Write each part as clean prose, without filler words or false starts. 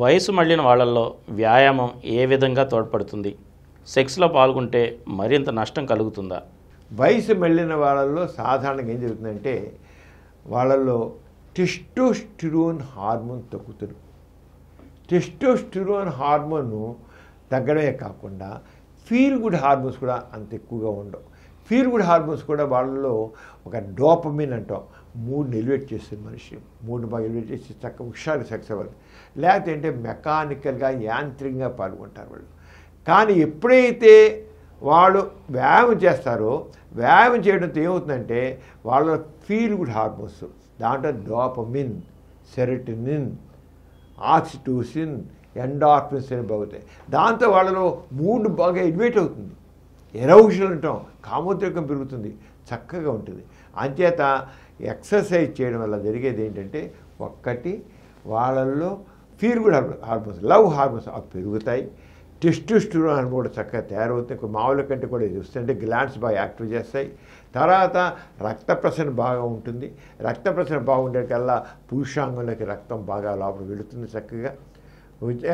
వయసు మళ్ళిన వాళ్ళల్లో వ్యాయామం ఏ విధంగా తోడ్పడుతుంది? సెక్స్లో పాల్గొంటే మరింత నష్టం కలుగుతుందా? వయసు మళ్ళిన వాళ్ళల్లో సాధారణంగా ఏం జరుగుతుందంటే వాళ్ళల్లో టెస్టోస్టిరోన్ హార్మోన్ తగ్గుతుంది. టెస్టోస్టిరోన్ హార్మోన్ తగ్గడమే కాకుండా ఫీల్ గుడ్ హార్మోన్స్ కూడా అంత ఎక్కువగా ఉండవు. ఫీల్ గుడ్ హార్మోన్స్ కూడా వాళ్ళలో ఒక డోపమిన్ అంటాం, మూడ్ని ఎలివేట్ చేస్తుంది. మనిషి మూడ్ని బాగా ఎలివేట్ చేసి చక్కగా హుషారు సెక్స్ అవ్వాలి. లేకపోతే అంటే మెకానికల్గా యాంత్రికంగా పాల్గొంటారు వాళ్ళు. కానీ ఎప్పుడైతే వాళ్ళు వ్యాయామం చేస్తారో వ్యాయామం చేయడంతో ఏమవుతుందంటే వాళ్ళ ఫీల్ గుడ్ హార్మోన్స్, దాంట్లో డోపమిన్, సెరటోనిన్, ఆక్సిటోసిన్, ఎండార్ఫిన్స్ అని బాగుతాయి. దాంతో వాళ్ళలో మూడ్ బాగా ఎలివేట్ అవుతుంది. ఎరౌషన్ అంటాం, కామోద్రేకం పెరుగుతుంది, చక్కగా ఉంటుంది. అంచేత ఎక్సర్సైజ్ చేయడం వల్ల జరిగేది ఏంటంటే ఒక్కటి వాళ్ళల్లో feel good hormones, love hormones అవి పెరుగుతాయి. టెస్టోస్టెరాన్ హార్మోన్ కూడా చక్కగా తయారవుతాయి. మామూలు కంటే కూడా ఇది వస్తుంటే గ్లాండ్స్ బాగా యాక్టివ్ చేస్తాయి. తర్వాత రక్త ప్రసరణ బాగా ఉంటుంది. రక్త ప్రసరణ బాగుండే కల్లా పురుషాంగంలోకి రక్తం బాగా లోపల వెళుతుంది, చక్కగా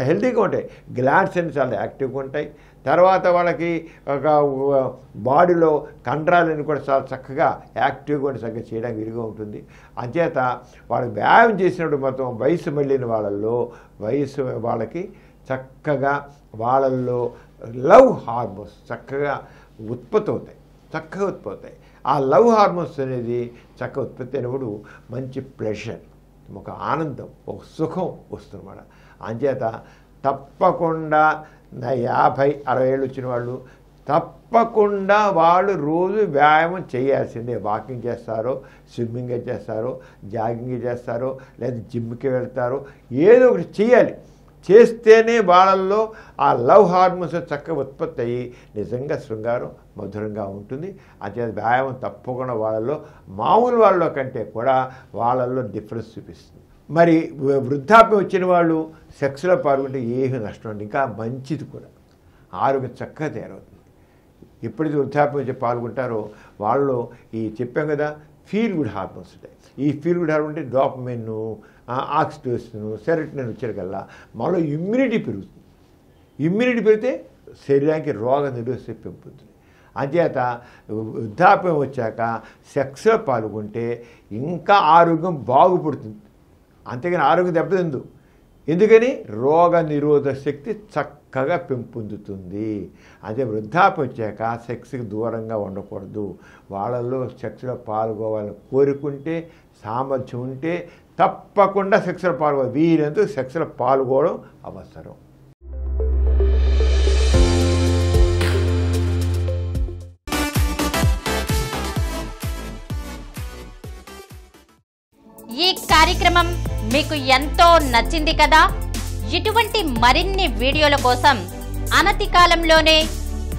హెల్తీగా ఉంటాయి. గ్లాండ్స్ అన్ని చాలా యాక్టివ్గా ఉంటాయి. తర్వాత వాళ్ళకి ఒక బాడీలో కండరాలన్నీ కూడా చాలా చక్కగా యాక్టివ్గా ఉండి చక్కగా చేయడానికి వీలుగా ఉంటుంది. అంచేత వాళ్ళు వ్యాయామం చేసినప్పుడు మొత్తం వయసు మళ్ళిన వాళ్ళకి చక్కగా వాళ్ళల్లో లవ్ హార్మోన్స్ చక్కగా ఉత్పత్తి అవుతాయి. ఆ లవ్ హార్మోన్స్ అనేది చక్కగా ఉత్పత్తి అయినప్పుడు మంచి ప్లెజర్, ఒక ఆనందం, ఒక సుఖం వస్తుందన్నమాట. అంచేత తప్పకుండా 50-60 ఏళ్ళు వచ్చిన వాళ్ళు తప్పకుండా వాళ్ళు రోజు వ్యాయామం చేయాల్సిందే. వాకింగ్ చేస్తారో, స్విమ్మింగ్ చేస్తారో, జాగింగ్ చేస్తారో, లేదా జిమ్కి వెళ్తారో, ఏదో ఒకటి చేయాలి. చేస్తేనే వాళ్ళల్లో ఆ లవ్ హార్మోన్స్ చక్కగా ఉత్పత్తి అయ్యి నిజంగా శృంగారం మధురంగా ఉంటుంది. అంచేత వ్యాయామం తప్పకుండా వాళ్ళల్లో మామూలు వాళ్ళలో కంటే కూడా వాళ్ళల్లో డిఫరెన్స్ చూపిస్తుంది. మరి వృద్ధాప్యం వచ్చిన వాళ్ళు సెక్స్లో పాల్గొంటే ఏమీ నష్టం అండి, ఇంకా మంచిది కూడా, ఆరోగ్యం చక్కగా తయారవుతుంది. ఎప్పుడైతే వృద్ధాప్యం వచ్చి పాల్గొంటారో వాళ్ళు ఈ చెప్పాం కదా ఫీల్ గుడ్ హార్మోన్స్ ఉంటాయి. ఈ ఫీల్ గుడ్ హార్మోన్ అంటే డోపమిన్, ఆక్సిటోసిన్, సెరటోనిన్ వచ్చేకల్లా మనలో ఇమ్యూనిటీ పెరుగుతుంది. ఇమ్యూనిటీ పెరిగితే శరీరానికి రోగ నిరోధక శక్తి పెంపుతుంది. అంచేత వృద్ధాప్యం వచ్చాక సెక్స్లో పాల్గొంటే ఇంకా ఆరోగ్యం బాగుపడుతుంది. అంతేగాని ఆరోగ్యం దెబ్బతిందు. ఎందుకని రోగ నిరోధక శక్తి చక్కగా పెంపొందుతుంది. అదే వృద్ధాప్యం వచ్చాక సెక్స్కి దూరంగా ఉండకూడదు. వాళ్ళల్లో సెక్స్లో పాల్గొవాలని కోరుకుంటే, సామర్థ్యం ఉంటే తప్పకుండా సెక్స్లో పాల్గొవాలి. వీరంతా సెక్స్లో పాల్గొనడం అవసరం. ఈ కార్యక్రమం మీకు ఎంతో నచ్చింది కదా? ఇటువంటి మరిన్ని వీడియోల కోసం అనతి కాలంలోనే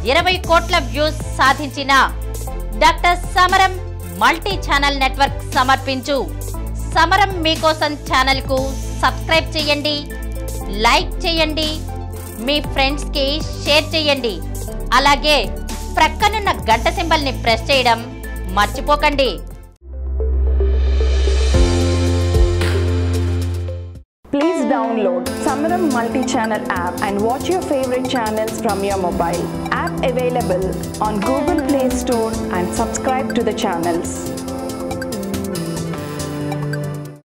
20 కోట్ల వ్యూస్ సాధించిన డాక్టర్ సమరం మల్టీ ఛానల్ నెట్వర్క్ సమర్పించు సమరం మీకోసం ఛానల్కు సబ్స్క్రైబ్ చేయండి, లైక్ చేయండి, మీ ఫ్రెండ్స్కి షేర్ చేయండి. అలాగే ప్రక్కనున్న గంట సింబల్ని ప్రెస్ చేయడం మర్చిపోకండి. Please download Samaram multi-channel app and watch your favorite channels from your mobile. App available on Google Play Store and subscribe to the channels.